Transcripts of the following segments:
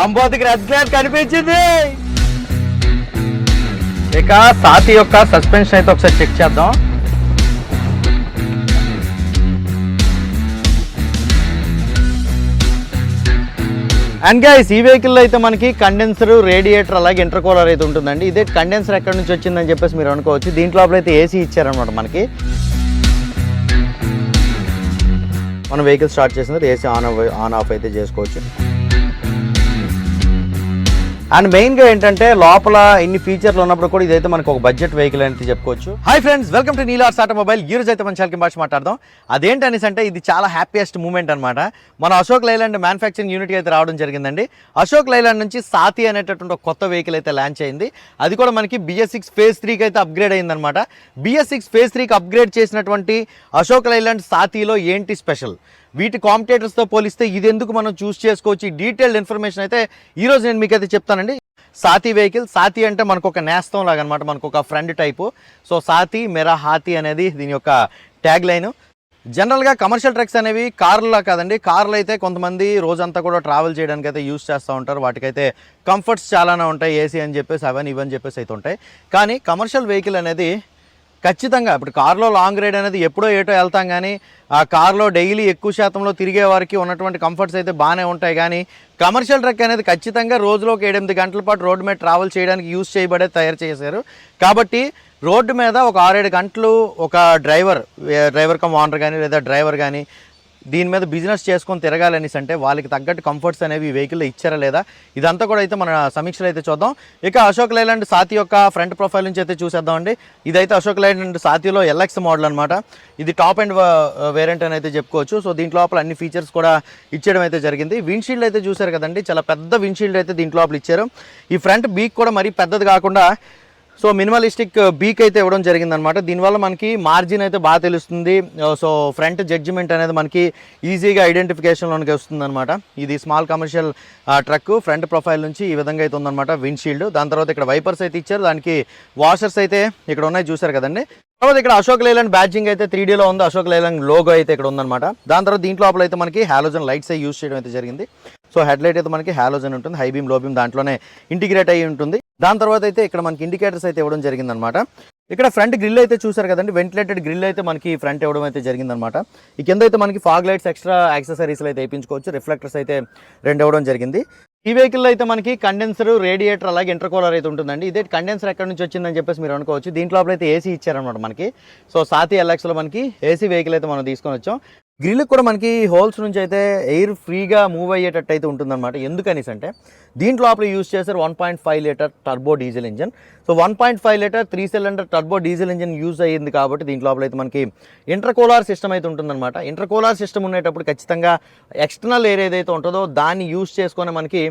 ఆంబోతికి red glass కనిపించింది. ఇక సాతి యొక్క సస్పెన్షన్ అయితే ఒకసారి చెక్ చేద్దాం. అండ్ గైస్, ఈ వెహికల్లో అయితే మనకి కండెన్సర్, రేడియేటర్ అలాగే ఇంటర్కూలర్ అయితే ఉంటుందండి. ఇదే కండెన్సర్ ఎక్కడి నుంచి వచ్చిందని చెప్పేసి మీరు అనుకోవచ్చు. దీంట్లో అయితే ఏసీ ఇచ్చారనమాట మనకి. మనం వెహికల్ స్టార్ట్ చేసిన ఏసీ ఆన్ ఆఫ్ అయితే చేసుకోవచ్చు. అండ్ మెయిన్గా ఏంటంటే లోపల ఇన్ని ఫీచర్లు ఉన్నప్పుడు కూడా ఇదైతే మనకు ఒక బడ్జెట్ వెహికల్ అనేది చెప్పుకోవచ్చు. Hi friends, welcome to నీలార్స్ automobile. ఈ రోజు అయితే మన ఛానల్కి భాష మాట్లాడదాం. అదేంటనేసి అంటే ఇది చాలా హ్యాపీయెస్ట్ మూమెంట్ అనమాట. మన అశోక్ లైలాండ్ మ్యానుఫ్యాక్చరింగ్ యూనిట్కి అయితే రావడం జరిగిందండి. అశోక్ లైలాండ్ నుంచి సాతి అనేటటువంటి ఒక కొత్త వెహికల్ అయితే లాంచ్ అయింది. అది కూడా మనకి BS6 ఫేజ్ 3కి అయితే అప్గ్రేడ్ అయిందనమాట. BS6 ఫేజ్ 3కి అప్గ్రేడ్ చేసినటువంటి అశోక్ లైలాండ్ సాతిలో ఏంటి స్పెషల్, వీటి కాంపిటేటర్స్తో పోలిస్తే ఇది ఎందుకు మనం చూస్ చేసుకోవచ్చు, ఈ డీటెయిల్డ్ ఇన్ఫర్మేషన్ అయితే ఈరోజు నేను మీకైతే చెప్తానండి. సాతి వెహికల్, సాతి అంటే మనకు ఒక నేస్తం లాగా అనమాట, మనకు ఒక ఫ్రెండ్ టైపు. సో సాతి మెరా హాతి అనేది దీని యొక్క ట్యాగ్ లైన్. జనరల్గా కమర్షియల్ ట్రక్స్ అనేవి కార్లా కాదండి. కార్లు అయితే కొంతమంది రోజంతా కూడా ట్రావెల్ చేయడానికి అయితే యూస్ చేస్తూ ఉంటారు. వాటికైతే కంఫర్ట్స్ చాలానే ఉంటాయి, ఏసీ అని చెప్పేసి అవన్నీ ఇవని చెప్పేసి అయితే ఉంటాయి. కానీ కమర్షియల్ వెహికల్ అనేది ఖచ్చితంగా ఇప్పుడు కార్లో లాంగ్ రైడ్ అనేది ఎప్పుడో ఏటో వెళ్తాం, కానీ ఆ కార్లో డైలీ ఎక్కువ శాతంలో తిరిగే వారికి ఉన్నటువంటి కంఫర్ట్స్ అయితే బాగానే ఉంటాయి. కానీ కమర్షియల్ ట్రక్ అనేది ఖచ్చితంగా రోజులో ఒక 7-8 గంటల పాటు రోడ్డు మీద ట్రావెల్ చేయడానికి యూజ్ చేయబడే తయారు చేశారు. కాబట్టి రోడ్డు మీద ఒక 6-7 గంటలు ఒక డ్రైవర్ కమ్ ఓనర్ కానీ లేదా డ్రైవర్ కానీ దీని మీద బిజినెస్ చేసుకొని తిరగాలనేసి అంటే వాళ్ళకి తగ్గట్టు కంఫర్ట్స్ అనేవి ఈ వెహికల్లో ఇచ్చారా లేదా, ఇదంతా కూడా అయితే మన సమీక్షలో అయితే చూద్దాం. ఇక అశోక్ లైలాండ్ సాతి యొక్క ఫ్రంట్ ప్రొఫైల్ నుంచి అయితే చూసేద్దామండి. ఇదైతే అశోక్ లైలాండ్ సాతిలో LX మోడల్ అనమాట. ఇది టాప్ అండ్ వేరియంట్ అని అయితే చెప్పుకోవచ్చు. సో దీంట్లో లోపల అన్ని ఫీచర్స్ కూడా ఇచ్చేయడం అయితే జరిగింది. విండ్షీల్డ్ అయితే చూసారు కదండి, చాలా పెద్ద విండ్షీల్డ్ అయితే దీంట్లో లోపల ఇచ్చారు. ఈ ఫ్రంట్ బీక్ కూడా మరీ పెద్దది కాకుండా సో మినిమలిస్టిక్ బీక్ అయితే ఇవ్వడం జరిగిందనమాట. దీనివల్ల మనకి మార్జిన్ అయితే బాగా తెలుస్తుంది. సో ఫ్రంట్ జడ్జిమెంట్ అనేది మనకి ఈజీగా ఐడెంటిఫికేషన్లోనికి వస్తుందన్నమాట. ఇది small commercial truck front profile నుంచి ఈ విధంగా అయితే ఉందన్నమాట విండ్షీల్డ్. దాని తర్వాత ఇక్కడ వైపర్స్ అయితే ఇచ్చారు, దానికి వాషర్స్ అయితే ఇక్కడ ఉన్నాయి చూసారు కదండి. తర్వాత ఇక్కడ అశోక్ లైలాండ్ బ్యాడ్జింగ్ అయితే 3Dలో ఉంది, అశోక్ లైలాండ్ లోగో అయితే ఇక్కడ ఉందన్నమాట. దాని తర్వాత దీంట్లో లోపల అయితే మనకి హాలోజన్ లైట్స్ యూజ్ చేయడం అయితే జరిగింది. సో హెడ్ లైట్ అయితే మనకి హాలోజన్ ఉంటుంది, హై బీమ్ లో బీమ్ దాంట్లోనే ఇంటిగ్రేట్ అయ్యి ఉంటుంది. దాని తర్వాత అయితే ఇక్కడ మనకి ఇండికేటర్స్ అయితే ఇవ్వడం జరిగిందనమాట. ఇక్కడ ఫ్రంట్ గ్రిల్ అయితే చూసారు కదండి, వెంటిలేటెడ్ గ్రిల్ అయితే మనకి ఫ్రంట్ ఇవ్వడం అయితే జరిగిందనమాట. ఈ కింద అయితే మనకి ఫాగ్ లైట్స్ ఎక్స్ట్రా యాక్సెసరీస్లు అయితే వేయించుకోవచ్చు. రిఫ్లెక్టర్స్ అయితే 2 ఇవ్వడం జరిగింది. ఈ వెహికల్లో అయితే మనకి కండెన్సర్, రేడియేటర్ అలాగే ఇంటర్కూలర్ అయితే ఉంటుందండి. ఇదే కండెన్సర్ ఎక్కడి నుంచి వచ్చిందని చెప్పేసి మీరు అనుకోవచ్చు. దీంట్లో అయితే ఏసీ ఇచ్చారనమాట మనకి. సో సాతి LXలో మనకి ఏసీ వెహికల్ అయితే మనం తీసుకొని వచ్చాం. గ్రిల్ కూడా మనకి హోల్స్ నుంచి అయితే ఎయిర్ ఫ్రీగా మూవ్ అయ్యేటట్టు అయితే ఉంటుందన్నమాట. ఎందుకనేసి అంటే దీంట్లో లోపల యూజ్ చేశారు 1.5 litre turbo diesel engine. So 1.5 litre 3 cylinder turbo diesel engine use అయ్యింది కాబట్టి దీంట్లో లోపల అయితే మనకి ఇంటర్కూలర్ సిస్టమ్ అయితే ఉంటుందన్నమాట. ఇంటర్కూలర్ సిస్టమ్ ఉండేటప్పుడు ఖచ్చితంగా ఎక్స్టర్నల్ ఎయిర్ ఏదైతే ఉంటుందో దాన్ని యూజ్ చేసుకొని మనకి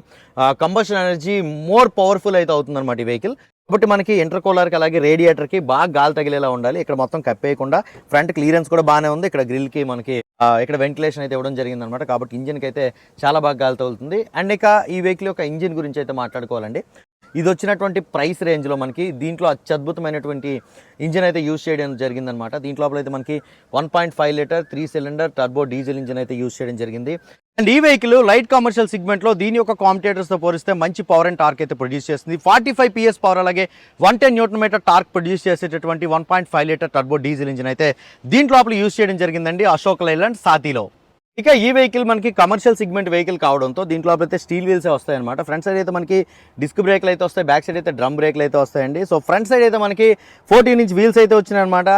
కంబషన్ ఎనర్జీ మోర్ పవర్ఫుల్ అయితే అవుతుందన్నమాట ఈ వెహికల్. కాబట్టి మనకి ఇంటర్కూలర్కి అలాగే రేడియేటర్కి బాగా గాలి తగిలేలా ఉండాలి. ఇక్కడ మొత్తం కప్పేయకుండా ఫ్రంట్ క్లియరెన్స్ కూడా బాగానే ఉంది. ఇక్కడ గ్రిల్కి మనకి ఇక్కడ వెంటిలేషన్ అయితే ఇవ్వడం జరిగిందనమాట. కాబట్టి ఇంజిన్కి అయితే చాలా బాగా గాలి తగులుతుంది. అండ్ ఇక ఈ వెహికల్ యొక్క ఇంజిన్ గురించి అయితే మాట్లాడుకోవాలండి. ఇది వచ్చినటువంటి ప్రైస్ రేంజ్లో మనకి దీంట్లో అత్యద్భుతమైనటువంటి ఇంజిన్ అయితే యూజ్ చేయడం జరిగిందనమాట. దీంట్లో అయితే మనకి 1.5 litre 3 cylinder turbo diesel engine అయితే యూజ్ చేయడం జరిగింది. అండ్ ఈ వెహికల్ లైట్ కమర్షియల్ సెగ్మెంట్లో దీని యొక్క కాంపిటేటర్స్తో పోలిస్తే మంచి పవర్ అండ్ టార్క్ అయితే ప్రొడ్యూస్ చేస్తుంది. 45 PS పవర్ అలాగే 110 Nm టార్క్ ప్రొడ్యూస్ చేసేటటువంటి 1.5 లీటర్ టర్బో డీజిల్ ఇంజిన్ అయితే దీంట్లో యూజ్ చేయడం జరిగిందండి అశోక్ లైలాండ్ సాతిలో. ఇక ఈ వెహికల్ మనకి కమర్షియల్ సెగ్మెంట్ వెహికల్ కావడంతో దీంట్లో అయితే స్టీల్ వీల్సే వస్తాయి అనమాట. ఫ్రంట్ సైడ్ అయితే మనకి డిస్క్ బ్రేక్లు అయితే వస్తాయి, బ్యాక్ సైడ్ అయితే డ్రమ్ బ్రేక్లు అయితే వస్తాయండి. సో ఫ్రంట్ సైడ్ అయితే మనకి 14 ఇంచ్ వీల్స్ అయితే వచ్చినాయి అనమాట.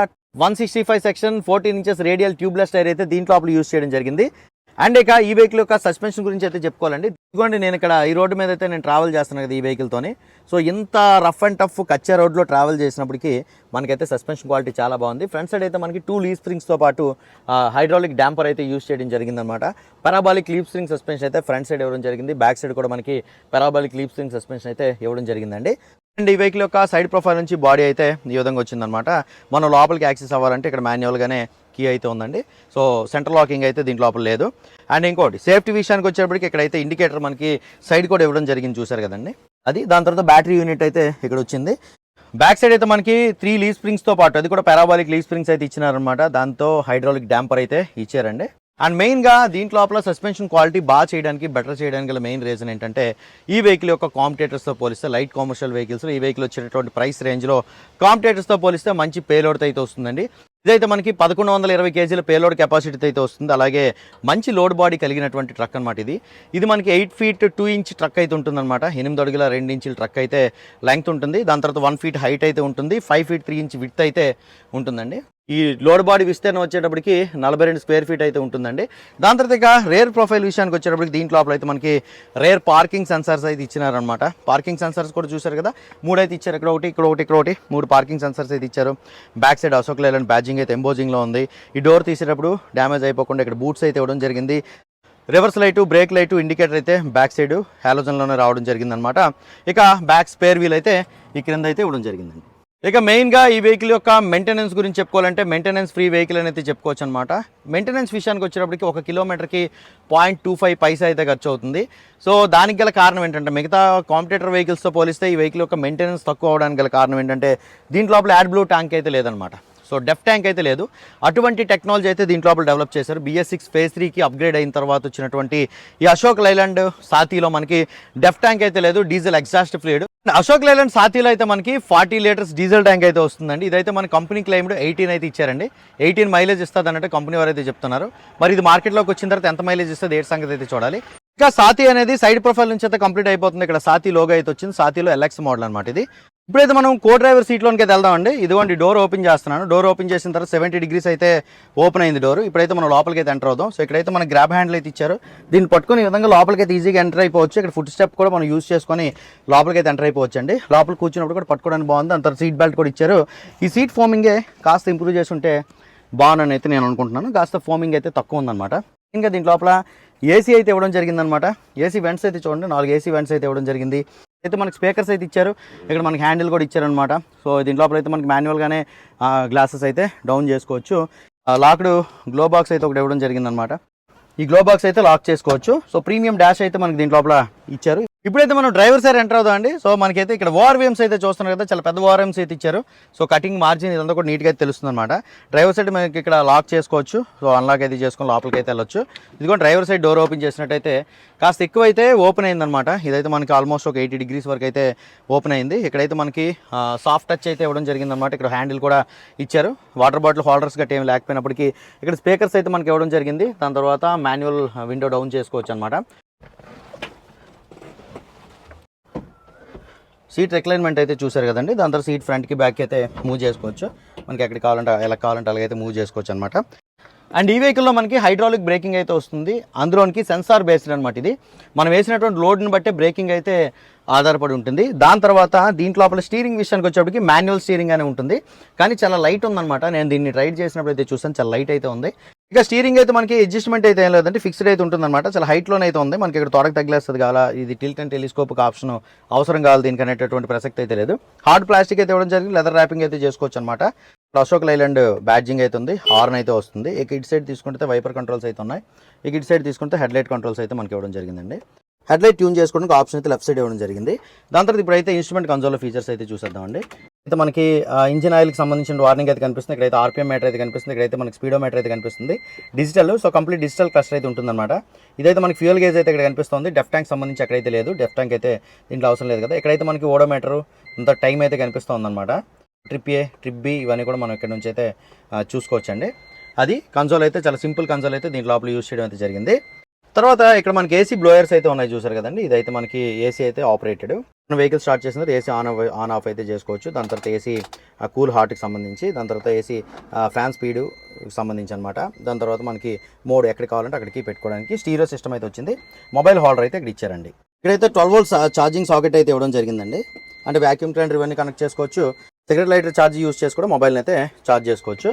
165 section 14 inches radial tubeless tyre అయితే దీంట్లో యూజ్ చేయడం జరిగింది. అండ్ ఇక ఈ వెహికల్ యొక్క సస్పెన్షన్ గురించి అయితే చెప్పుకోవాలండి. ఇదిగోండి నేను ఇక్కడ ఈ రోడ్డు మీద అయితే నేను ట్రావెల్ చేస్తున్నాను కదా ఈ వెహికల్తోని. సో ఇంత రఫ్ అండ్ టఫ్ కచ్చా రోడ్లో ట్రావెల్ చేసినప్పటికీ మనకైతే సస్పెన్షన్ క్వాలిటీ చాలా బాగుంది. ఫ్రంట్ సైడ్ అయితే మనకి 2 లీఫ్ స్ప్రింగ్స్తో పాటు హైడ్రాలిక్ డాంపర్ అయితే యూజ్ చేయడం జరిగిందనమాట. పారాబాలిక్ లీఫ్ స్ప్రింగ్ సస్పెన్షన్ అయితే ఫ్రంట్ సైడ్ ఇవ్వడం జరిగింది. బ్యాక్ సైడ్ కూడా మనకి పారాబాలిక్ లీఫ్ స్ప్రింగ్ సస్పెన్షన్ అయితే ఇవ్వడం జరిగిందండి. అండ్ ఈ వెహికల్ యొక్క సైడ్ ప్రొఫైల్ నుంచి బాడీ అయితే ఈ విధంగా వచ్చిందనమాట. మనం లోపలికి యాక్సెస్ అవ్వాలంటే ఇక్కడ మాన్యువల్గానే కీ అయితే ఉందండి. సో సెంట్రల్ లాకింగ్ అయితే దీంట్లో లోపల లేదు. అండ్ ఇంకోటి సేఫ్టీ విషయానికి వచ్చేటప్పటికి ఇక్కడైతే ఇండికేటర్ మనకి సైడ్ కూడా ఇవ్వడం జరిగింది చూసారు కదండి అది. దాని తర్వాత బ్యాటరీ యూనిట్ అయితే ఇక్కడ వచ్చింది. బ్యాక్ సైడ్ అయితే మనకి 3 లీఫ్ స్ప్రింగ్స్తో పాటు అది కూడా పారాబాలిక్ లీఫ్ స్ప్రింగ్స్ అయితే ఇచ్చినారనమాట. దాంతో హైడ్రాలిక్ డాంపర్ అయితే ఇచ్చారండి. అండ్ మెయిన్గా దీంట్లో లోపల సస్పెన్షన్ క్వాలిటీ బాగా చేయడానికి బెటర్ చేయడానికి గల మెయిన్ రీజన్ ఏంటంటే ఈ వెహికల్ యొక్క కాంపిటేటర్స్తో పోలిస్తే లైట్ కమర్షియల్ వెహికల్స్లో ఈ వెహికల్ వచ్చేటటువంటి ప్రైస్ రేంజ్లో కాంపిటేటర్స్తో పోలిస్తే మంచి పేలోడ్తో అయితే వస్తుందండి. ఇదైతే మనకి 1120 కేజీల పేలోడ్ కెపాసిటీతో అయితే వస్తుంది. అలాగే మంచి లోడ్ బాడీ కలిగినటువంటి ట్రక్ అనమాట ఇది మనకి 8 feet 2 inch ట్రక్ అయితే ఉంటుందన్నమాట. 8 అడుగుల 2 ఇంచుల ట్రక్ అయితే లెంగ్త్ ఉంటుంది. దాని తర్వాత 1 feet హైట్ అయితే ఉంటుంది. 5 feet 3 inch విడ్త్ అయితే ఉంటుందండి. ఈ లోడ్ బాడీ విస్తీర్ణం వచ్చేటప్పటికి 42 square feet అయితే ఉంటుందండి. దాని తర్వాత ఇక రేర్ ప్రొఫైల్ విషయానికి వచ్చేటప్పటికి దీంట్లో లోపల అయితే మనకి రేర్ పార్కింగ్ సెన్సార్స్ అయితే ఇచ్చినారనమాట. పార్కింగ్ సెన్సార్స్ కూడా చూసారు కదా, 3 అయితే ఇచ్చారు. ఇక్కడ ఒకటి, ఇక్కడ ఒకటి, ఇక్కడ ఒకటి, 3 పార్కింగ్ సెన్సార్స్ అయితే ఇచ్చారు. Back side Ashok Leyland badging అయితే ఎంబోజింగ్లో ఉంది. ఈ డోర్ తీసేటప్పుడు డ్యామేజ్ అయిపోకుండా ఇక్కడ బూట్స్ అయితే ఇవ్వడం జరిగింది. Reverse light, break light, indicator అయితే బ్యాక్ సైడ్ హాలోజన్లోనే రావడం జరిగిందనమాట. ఇక బ్యాక్ స్పేర్ వీల్ అయితే ఈ క్రింద అయితే ఇవ్వడం జరిగిందండి. ఇక మెయిన్గా ఈ వెహికల్ యొక్క మెయింటెనెన్స్ గురించి చెప్పుకోవాలంటే మెయింటెనెన్స్ ఫ్రీ వెహికల్ అనేది చెప్పుకోవచ్చు అనమాట. మెయింటెనెన్స్ విషయానికి వచ్చేటప్పటికి 1 kilometerకి 0.25 పైసా అయితే ఖర్చు అవుతుంది. సో దానికి గల కారణం ఏంటంటే మిగతా కాంపిటేటర్ వెహికల్స్తో పోలిస్తే ఈ వెహికల్ యొక్క మెయింటెనెన్స్ తక్కువ అవడానికి గల కారణం ఏంటంటే దీంట్లో లోపల యాడ్ బ్లూ ట్యాంక్ అయితే లేదనమాట. సో డెఫ్ ట్యాంక్ అయితే లేదు. అటువంటి టెక్నాలజీ అయితే దీంట్లో లోపల డెవలప్ చేశారు. BS6 Phase 3కి అప్గ్రేడ్ అయిన తర్వాత వచ్చినటువంటి ఈ అశోక్ లైలాండ్ సాతీలో మనకి డెఫ్ ట్యాంక్ అయితే లేదు, diesel exhaust fluid. Ashok Leyland సాతీలో అయితే మనకి 40 liters డీజిల్ ట్యాంక్ అయితే వస్తుందండి. ఇదైతే మన కంపెనీ క్లెయిమ్డ్ 18 అయితే ఇచ్చారండి. 18 మైలేజ్ ఇస్తుంది అన్నట్టు కంపెనీ వారు అయితే చెప్తున్నారు. మరి ఇది మార్కెట్లోకి వచ్చిన తర్వాత ఎంత మైలేజ్ ఇస్తుంది ఏడు సంగతి అయితే చూడాలి. ఇంకా సాతీ అనేది సైడ్ ప్రొఫైల్ నుంచి అయితే కంప్లీట్ అయిపోతుంది. ఇక్కడ సాతీ లోగో అయితే వచ్చింది. సాతీలో LX మోడల్ అనమాట ఇది. ఇప్పుడైతే మనం కో డ్రైవర్ సీట్లోకి అయితే వెళ్దామండి. ఇదిగోండి డోర్ ఓపెన్ చేస్తున్నాను. డోర్ ఓపెన్ చేసిన తర్వాత 70 degrees అయితే ఓపెన్ అయింది డోర్. ఇప్పుడైతే మనం లోపలికి అయితే ఎంటర్ అవుదాం. సో ఇక్కడైతే మన గ్రాబ్ హ్యాండిల్ అయితే ఇచ్చారు. దీన్ని పట్టుకొని ఈ విధంగా లోపలికి అయితే ఈజీగా ఎంటర్ అయిపోవచ్చు. ఇక్కడ ఫుట్ స్టెప్ కూడా మనం యూస్ చేసుకొని లోపలికి అయితే ఎంటర్ అయిపోవచ్చు అండి. లోపల కూర్చున్నప్పుడు కూడా పట్టుకోవడానికి బాగుంది. అంత సీట్ బెల్ట్ కూడా ఇచ్చారు. ఈ సీట్ ఫోమింగే కాస్త ఇంప్రూవ్ చేసి ఉంటే బాగుందని అయితే నేను అనుకుంటున్నాను. కాస్త ఫోమింగ్ అయితే తక్కువ ఉందన్నమాట. ఇంకా దీంట్ లోపల ఏసీ అయితే ఇవ్వడం జరిగిందనమాట. ఏసీ వెంట్స్ అయితే చూడండి, 4 ఏసీ వెంట్స్ అయితే ఇవ్వడం జరిగింది. అయితే మనకి స్పీకర్స్ అయితే ఇచ్చారు. ఇక్కడ మనకి హ్యాండిల్ కూడా ఇచ్చారనమాట. సో దీంట్ లోపల అయితే మనకి మాన్యువల్గానే గ్లాసెస్ అయితే డౌన్ చేసుకోవచ్చు. లాక్డ్ గ్లో బాక్స్ అయితే ఒకటి ఇవ్వడం జరిగిందనమాట. ఈ గ్లో బాక్స్ అయితే లాక్ చేసుకోవచ్చు. సో ప్రీమియం డాష్ అయితే మనకి దీంట్ లోపల ఇచ్చారు. ఇప్పుడైతే మనం డ్రైవర్ సైడ్ ఎంటర్ అవుదాం అండి. సో మనకైతే ఇక్కడ ఓఆర్వీఎమ్స్ అయితే చూస్తున్నారు కదా, చాలా పెద్ద ఓఆర్వీఎమ్స్ అయితే ఇచ్చారు. సో కటింగ్ మార్జిన్ ఇదంతా కూడా నీట్గా అయితే తెలుస్తుంది అనమాట. డ్రైవర్ సైడ్ మనకి ఇక్కడ లాక్ చేసుకోవచ్చు. సో అన్లాక్ అయితే చేసుకొని లోపలికి అయితే వెళ్ళొచ్చు. ఇదిగో డ్రైవర్ సైడ్ డోర్ ఓపెన్ చేసినట్టయితే కాస్త ఎక్కువ అయితే ఓపెన్ అయిందనమాట. ఇదైతే మనకి ఆల్మోస్ట్ ఒక 80 degrees వరకు అయితే ఓపెన్ అయింది. ఇక్కడైతే మనకి సాఫ్ట్ టచ్ అయితే ఇవ్వడం జరిగిందనమాట. ఇక్కడ హ్యాండిల్ కూడా ఇచ్చారు. వాటర్ బాటిల్ హోల్డర్స్ గట్టి ఏమి లేకపోయినప్పటికీ ఇక్కడ స్పీకర్స్ అయితే మనకి ఇవ్వడం జరిగింది. దాని తర్వాత మాన్యువల్ విండో డౌన్ చేసుకోవచ్చు అనమాట. సీట్ రిక్లైన్మెంట్ అయితే చూసారు కదండి. దాని తర్వాత సీట్ ఫ్రంట్కి బ్యాక్ అయితే మూవ్ చేసుకోవచ్చు. మనకి ఎక్కడికి కావాలంటే ఎలా కావాలంటే అలాగైతే మూవ్ చేసుకోవచ్చు అనమాట. అండ్ ఈ వెహికల్లో మనకి హైడ్రాలిక్ బ్రేకింగ్ అయితే వస్తుంది. అందులోనికి సెన్సార్ బేస్డ్ అనమాట. ఇది మనం వేసినటువంటి లోడ్ని బట్టే బ్రేకింగ్ అయితే ఆధారపడి ఉంటుంది. దాని తర్వాత దీంట్లో లోపల స్టీరింగ్ విషయానికి వచ్చేప్పటికి మాన్యువల్ స్టీరింగ్ అనే ఉంటుంది. కానీ చాలా లైట్ ఉందన్నమాట. నేను దీన్ని రైడ్ చేసినప్పుడు అయితే చూసాను, చాలా లైట్ అయితే ఉంది. ఇక స్టీరింగ్ అయితే మనకి అడ్జస్ట్మెంట్ అయితే ఏం లేదంటే ఫిక్స్డ్ అయితే ఉంటుందన్నమాట. చాలా హైట్లోనే అయితే ఉంది. మనకి ఇక్కడ తొడకు తగిలేస్తుంది కావాలా, ఇది టిల్ట్ అండ్ టెలిస్కోపిక్ ఆప్షన్ అవసరం కావాలి దీనికి అనేటటువంటి ప్రసక్తి అయితే లేదు. హార్డ్ ప్లాస్టిక్ అయితే ఇవ్వడం జరిగింది. లెదర్ ర్యాపింగ్ అయితే చేసుకోవచ్చు అనమాట. అశోక్ లైలాండ్ బ్యాడ్జింగ్ అయితే ఉంది. హార్న్ అయితే వస్తుంది. ఇక ఇటు సైడ్ తీసుకుంటే వైపర్ కంట్రోల్స్ అయితే ఉన్నాయి. ఇక ఇటు సైడ్ తీసుకుంటే హెడ్లైట్ కంట్రోల్స్ అయితే మనకి ఇవ్వడం జరిగిందండి. హెడ్లైట్ ట్యూన్ చేసుకోవడానికి ఆప్షన్ అయితే లెఫ్ట్ సైడ్ ఇవ్వడం జరిగింది. దాని తర్వాత ఇప్పుడైతే ఇన్స్ట్రుమెంట్ కన్సోల్ ఫీచర్స్ అయితే చూసేద్దామండి. అయితే మనకి ఇంజిన్ ఆయిల్కి సంబంధించిన వార్నింగ్ అయితే కనిపిస్తుంది. ఇక్కడైతే RPM మీటర్ అయితే కనిపిస్తుంది. ఇక్కడైతే మనకి స్పీడోమీటర్ అయితే కనిపిస్తుంది. Digital, so complete digital cluster అయితే ఉంటుందన్నమాట. ఇదైతే మనకి ఫ్యూయల్ గేజ్ అయితే ఇక్కడ కనిపిస్తుంది. డెఫ్ ట్యాంక్ సంబంధించి ఎక్కడైతే లేదు. డెఫ్ ట్యాంక్ అయితే దీంట్లో అవసరం లేదు కదా. ఇక్కడైతే మనకి ఓడోమీటర్ ఇంత టైం అయితే కనిపిస్తుంది అనమాట. ట్రిప్ A, ట్రిప్ B ఇవన్నీ కూడా మనం ఇక్కడ నుంచి అయితే చూసుకోవచ్చండి. అది కన్సోల్ అయితే చాలా సింపుల్ కన్సోల్ అయితే దీంట్లో లోపల యూజ్ చేయడం అయితే జరిగింది. తర్వాత ఇక్కడ మనకి ఏసీ బ్లోయర్స్ అయితే ఉన్నాయి చూసారు కదండి. ఇదైతే మనకి ఏసీ అయితే ఆపరేటెడ్. మన వెహికల్ స్టార్ట్ చేసిన తర్వాత ఏసీ ఆన్ ఆఫ్ అయితే చేసుకోవచ్చు. దాని తర్వాత ఏసీ కూల్ హార్ట్కి సంబంధించి, దాని తర్వాత ఏసీ ఫ్యాన్ స్పీడ్ సంబంధించి అనమాట. దాని తర్వాత మనకి మోడ్ ఎక్కడికి కావాలంటే అక్కడికి పెట్టుకోవడానికి స్టీరియో సిస్టమ్ అయితే వచ్చింది. మొబైల్ హోల్డర్ అయితే ఇక్కడ ఇచ్చారండి. ఇక్కడైతే 12 volts ఛార్జింగ్ సాకెట్ అయితే ఇవ్వడం జరిగిందండి. అంటే వ్యాక్యూమ్ క్లీనర్ ఇవన్నీ కనెక్ట్ చేసుకోవచ్చు. సిగరెట్ లైటర్ ఛార్జ్ యూస్ చేసి కూడా మొబైల్ని అయితే ఛార్జ్ చేసుకోవచ్చు.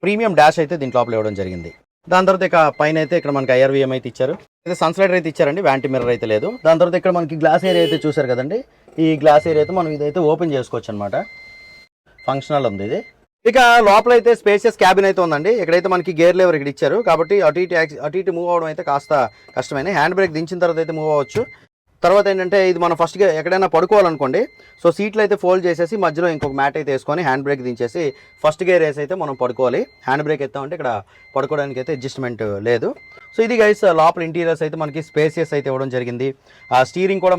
ప్రీమియం డాష్ అయితే దీంట్లో లోపల ఇవ్వడం జరిగింది. దాని తర్వాత ఇక పైన అయితే ఇక్కడ మనకి IRVM అయితే ఇచ్చారు. అయితే సన్స్లైడర్ అయితే ఇచ్చారండి. వ్యాంటీ మిర్రర్ అయితే లేదు. దాని తర్వాత ఇక్కడ మనకి గ్లాస్ ఏరియా అయితే చూసారు కదండి. ఈ గ్లాస్ ఏరియా అయితే మనం ఇదైతే ఓపెన్ చేసుకోవచ్చు అనమాట. ఫంక్షనల్ ఉంది ఇది. ఇక లోపల అయితే స్పేషియస్ క్యాబిన్ అయితే ఉందండి. ఇక్కడైతే మనకి గేర్ లెవర్ ఇక్కడ ఇచ్చారు కాబట్టి అటు ఇటు మూవ్ అవడం అయితే కాస్త కష్టమైన. హ్యాండ్ బ్రేక్ దించిన తర్వాత అయితే మూవ్ అవ్వచ్చు. తర్వాత ఏంటంటే ఇది మనం ఫస్ట్గా ఎక్కడైనా పడుకోవాలనుకోండి, సో సీట్లు అయితే ఫోల్డ్ చేసేసి మధ్యలో ఇంకొక మ్యాట్ అయితే వేసుకొని హ్యాండ్ బ్రేక్ దించేసి ఫస్ట్ గేర్ వేసి అయితే మనం పడుకోవాలి. హ్యాండ్ బ్రేక్ ఎత్తామంటే ఇక్కడ పడుకోవడానికి అయితే అడ్జస్ట్మెంట్ లేదు. సో ఇది గైస్ లోపల ఇంటీరియర్స్ అయితే మనకి స్పేసియస్ అయితే ఇవ్వడం జరిగింది. స్టీరింగ్ కూడా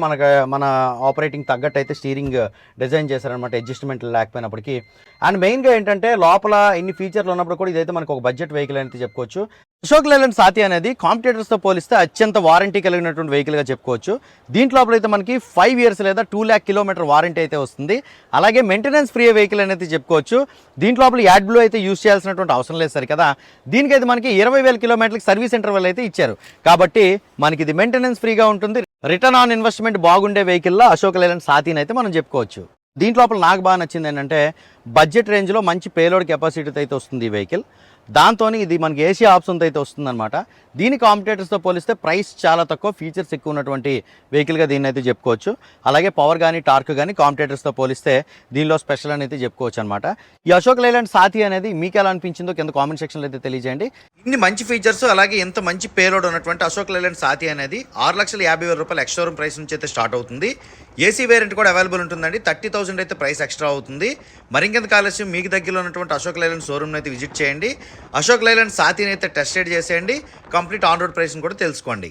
మన ఆపరేటింగ్ తగ్గట్టు అయితే స్టీరింగ్ డిజైన్ చేశారనమాట, అడ్జస్ట్మెంట్ లేకపోయినప్పటికీ. అండ్ మెయిన్గా ఏంటంటే లోపల ఇన్ని ఫీచర్లు ఉన్నప్పుడు కూడా ఇదైతే మనకు ఒక బడ్జెట్ వెహికల్ అనేది చెప్పుకోవచ్చు. అశోక్ లేలాండ్ సాతి అనేది కాంపిటేటర్స్తో పోలిస్తే అత్యంత వారంటీ కలిగినటువంటి వెహికల్గా చెప్పుకోవచ్చు. దీంట్లో అయితే మనకి 5 years లేదా 2 lakh kilometer వారంటీ అయితే వస్తుంది. అలాగే మెయింటెనెన్స్ ఫ్రీ వెహికల్ అనేది చెప్పుకోవచ్చు. దీంట్లో యాడ్ బ్లూ అయితే యూస్ చేయాల్సినటువంటి అవసరం లేదు సరి కదా. దీనికైతే మనకి 20,000 kilometers సర్వీస్ ఇంటర్వెల్ అయితే ఇచ్చారు కాబట్టి మనకి ఇది మెయింటెనెన్స్ ఫ్రీగా ఉంటుంది. రిటర్న్ ఆన్ ఇన్వెస్ట్మెంట్ బాగుండే వెహికల్లో అశోక్ లేలాండ్ సాతిని అయితే మనం చెప్పుకోవచ్చు. దీంట్లో నాకు బాగా నచ్చింది ఏంటంటే బడ్జెట్ రేంజ్లో మంచి పేలోడ్ కెపాసిటీతో అయితే వస్తుంది ఈ వెహికల్. దాంతో ఇది మనకి ఏసీ ఆప్షన్తో అయితే వస్తుందన్నమాట. దీని కాంపిటేటర్స్తో పోలిస్తే ప్రైస్ చాలా తక్కువ, ఫీచర్స్ ఎక్కువ ఉన్నటువంటి వెహికల్గా దీన్ని అయితే చెప్పుకోవచ్చు. అలాగే పవర్ కానీ టార్క్ కానీ కాంపిటేటర్స్తో పోలిస్తే దీనిలో స్పెషల్ అని అయితే చెప్పుకోవచ్చు అనమాట. ఈ అశోక్ లేలాండ్ సాతి అనేది మీకు ఎలా అనిపించిందో కింద కామెంట్ సెక్షన్లో అయితే తెలియజేయండి. ఇన్ని మంచి ఫీచర్స్ అలాగే ఎంత మంచి పేలోడ్ ఉన్నటువంటి అశోక్ లేలాండ్ సాతి అనేది 6,50,000 రూపాయలు ఎక్స్షోరూమ్ ప్రైస్ నుంచి అయితే స్టార్ట్ అవుతుంది. ఏసీ వేరియంట్ కూడా అవైలబుల్ ఉంటుందండి. 30,000 అయితే ప్రైస్ ఎక్స్ట్రా అవుతుంది. మరింకెంత ఆలస్యం మీకు దగ్గరలో ఉన్నటువంటి అశోక్ లేలాండ్ షోరూమ్ని అయితే విజిట్ చేయండి. అశోక్ లేలాండ్ సాతిని అయితే టెస్ట్ రైడ్ చేసేయండి. కంప్లీట్ ఆన్ రోడ్ ప్రైస్ని కూడా తెలుసుకోండి.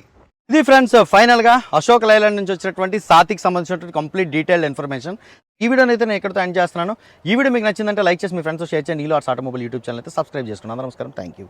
ఇది ఫ్రెండ్స్ ఫైనల్గా అశోక్ లేలాండ్ నుంచి వచ్చినటువంటి సాతికి సంబంధించినటువంటి కంప్లీట్ డీటెయిల్డ్ ఇన్ఫర్మేషన్. ఈ వీడియోని అయితే నేను ఎక్కడితో ఎండ్ చేస్తున్నాను. ఈ వీడియో మీకు నచ్చిందంటే లైక్ చేసి మీ ఫ్రెండ్స్ షేర్ చేయండి. నీలార్స్ ఆటోమొబైల్ యూట్యూబ్ ఛానల్ అయితే సబ్స్క్రైబ్ చేసుకోండి. అందరూ నమస్కారం, థ్యాంక్ యూ.